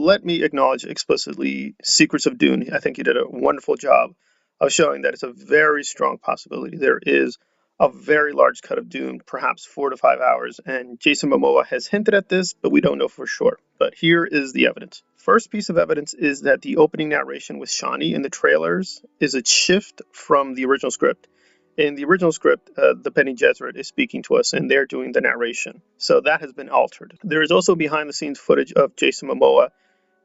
let me acknowledge explicitly Secrets of Dune. I think you did a wonderful job of showing that it's a very strong possibility. There is a very large cut of Dune, perhaps 4 to 5 hours, and Jason Momoa has hinted at this, but we don't know for sure. But here is the evidence. First piece of evidence is that the opening narration with Shawnee in the trailers is a shift from the original script. In the original script, the Bene Gesserit is speaking to us, and they're doing the narration. So that has been altered. There is also behind-the-scenes footage of Jason Momoa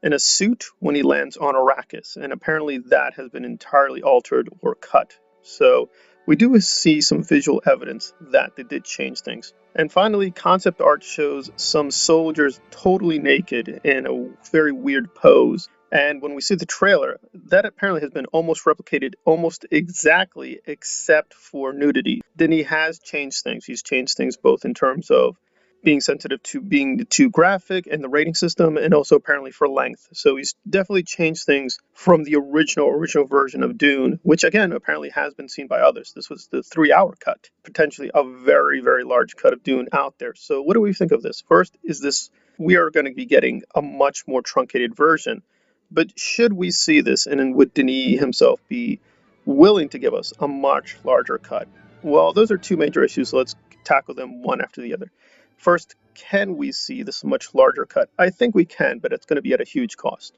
in a suit when he lands on Arrakis, and apparently that has been entirely altered or cut. So we do see some visual evidence that they did change things. And finally, concept art shows some soldiers totally naked in a very weird pose. And when we see the trailer, that apparently has been almost replicated almost exactly, except for nudity. Denis has changed things. He's changed things both in terms of being sensitive to being too graphic and the rating system, and also apparently for length. So he's definitely changed things from the original version of Dune, which again apparently has been seen by others. This was the 3 hour cut, potentially a very, very large cut of Dune out there. So what do we think of this? First, is this we are going to be getting a much more truncated version, but should we see this, and would Denis himself be willing to give us a much larger cut? Well, those are two major issues, so let's tackle them one after the other. First, can we see this much larger cut? I think we can, but it's going to be at a huge cost.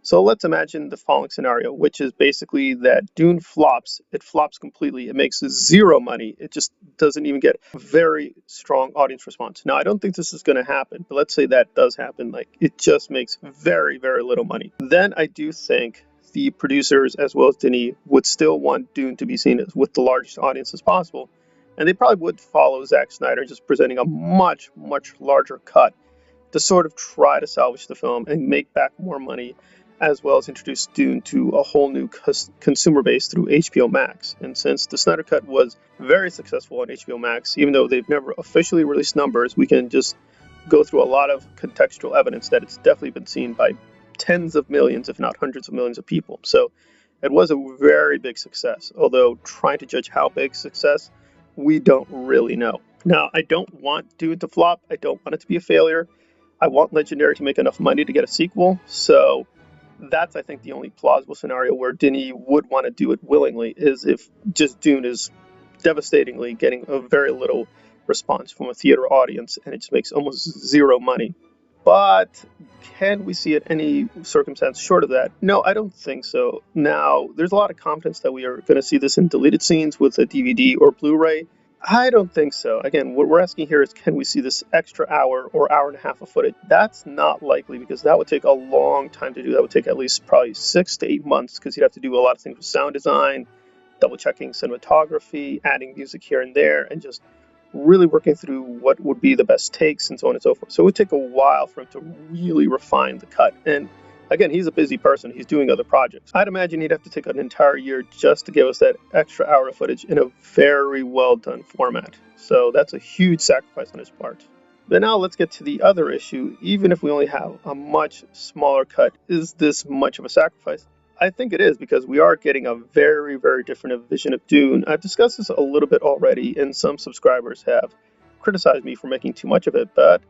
So let's imagine the following scenario, which is basically that Dune flops. It flops completely. It makes zero money. It just doesn't even get a very strong audience response. Now, I don't think this is going to happen, but let's say that does happen. Like, it just makes very, very little money. Then I do think the producers, as well as Denis, would still want Dune to be seen as with the largest audience as possible. And they probably would follow Zack Snyder, just presenting a much, much larger cut to sort of try to salvage the film and make back more money, as well as introduce Dune to a whole new consumer base through HBO Max. And since the Snyder Cut was very successful on HBO Max, even though they've never officially released numbers, we can just go through a lot of contextual evidence that it's definitely been seen by tens of millions, if not hundreds of millions of people. So it was a very big success, although trying to judge how big success, we don't really know. Now, I don't want Dune to flop. I don't want it to be a failure. I want Legendary to make enough money to get a sequel. So that's, I think, the only plausible scenario where Denis would want to do it willingly, is if just Dune is devastatingly getting a very little response from a theater audience and it just makes almost zero money. But can we see it any circumstance short of that? No, I don't think so. Now, there's a lot of confidence that we are going to see this in deleted scenes with a DVD or Blu-ray. I don't think so. Again, what we're asking here is, can we see this extra hour or hour and a half of footage? That's not likely, because that would take a long time to do. That would take at least probably 6 to 8 months, because you'd have to do a lot of things with sound design, double checking cinematography, adding music here and there, and just really working through what would be the best takes and so on and so forth. So it would take a while for him to really refine the cut. And again, he's a busy person. He's doing other projects. I'd imagine he'd have to take an entire year just to give us that extra hour of footage in a very well done format. So that's a huge sacrifice on his part. But now let's get to the other issue. Even if we only have a much smaller cut, is this much of a sacrifice? I think it is, because we are getting a very, very different vision of Dune. I've discussed this a little bit already, and some subscribers have criticized me for making too much of it. But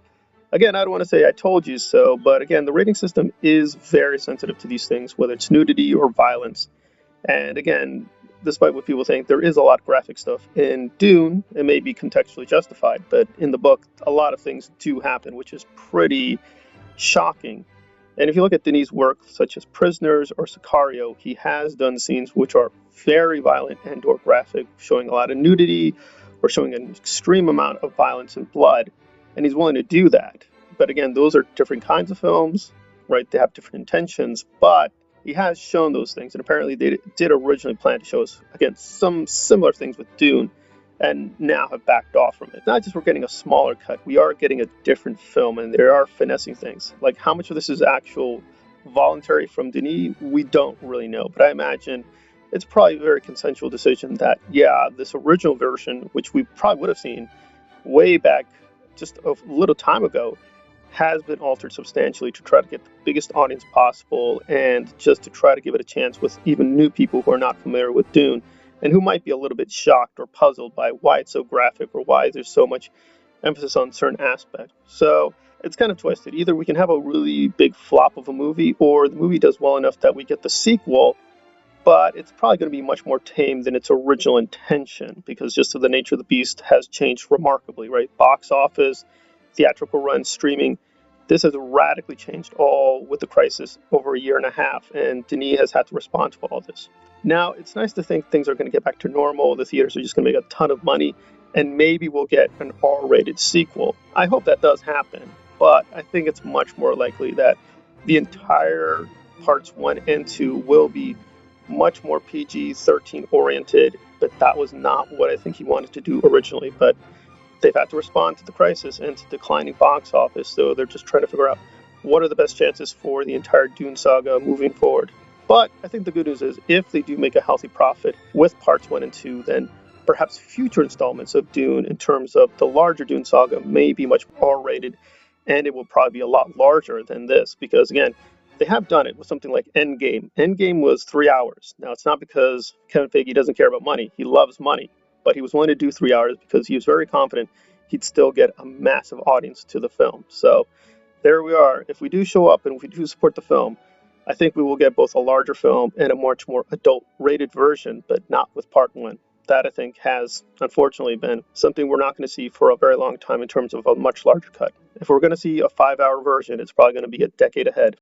again, I don't want to say I told you so, but again, the rating system is very sensitive to these things, whether it's nudity or violence. And again, despite what people think, there is a lot of graphic stuff in Dune. It may be contextually justified, but in the book, a lot of things do happen, which is pretty shocking. And if you look at Denis' work, such as Prisoners or Sicario, he has done scenes which are very violent and or graphic, showing a lot of nudity or showing an extreme amount of violence and blood. And he's willing to do that. But again, those are different kinds of films, right? They have different intentions, but he has shown those things. And apparently they did originally plan to show us, again, some similar things with Dune, and now have backed off from it. Not just we're getting a smaller cut, we are getting a different film, and there are finessing things. Like, how much of this is actual voluntary from Denis, we don't really know. But I imagine it's probably a very consensual decision that, yeah, this original version, which we probably would have seen way back just a little time ago, has been altered substantially to try to get the biggest audience possible, and just to try to give it a chance with even new people who are not familiar with Dune, and who might be a little bit shocked or puzzled by why it's so graphic or why there's so much emphasis on certain aspects. So It's kind of twisted. Either we can have a really big flop of a movie, or the movie does well enough that we get the sequel, but it's probably going to be much more tame than its original intention because just of the nature of the beast has changed remarkably, right? Box office, theatrical run, streaming. This has radically changed all with the crisis over a year and a half, and Denis has had to respond to all this. Now, it's nice to think things are going to get back to normal. The theaters are just going to make a ton of money, and maybe we'll get an R-rated sequel. I hope that does happen, but I think it's much more likely that the entire parts 1 and 2 will be much more PG-13 oriented, but that was not what I think he wanted to do originally. But they've had to respond to the crisis and to declining box office, so they're just trying to figure out what are the best chances for the entire Dune saga moving forward. But I think the good news is if they do make a healthy profit with parts 1 and 2, then perhaps future installments of Dune in terms of the larger Dune saga may be much more R-rated, and it will probably be a lot larger than this because, again, they have done it with something like Endgame. Endgame was 3 hours. Now, it's not because Kevin Feige doesn't care about money. He loves money, but he was willing to do 3 hours because he was very confident he'd still get a massive audience to the film. So there we are. If we do show up and if we do support the film, I think we will get both a larger film and a much more adult rated version, but not with part 1. That I think has unfortunately been something we're not going to see for a very long time in terms of a much larger cut. If we're going to see a 5-hour version, it's probably going to be a decade ahead.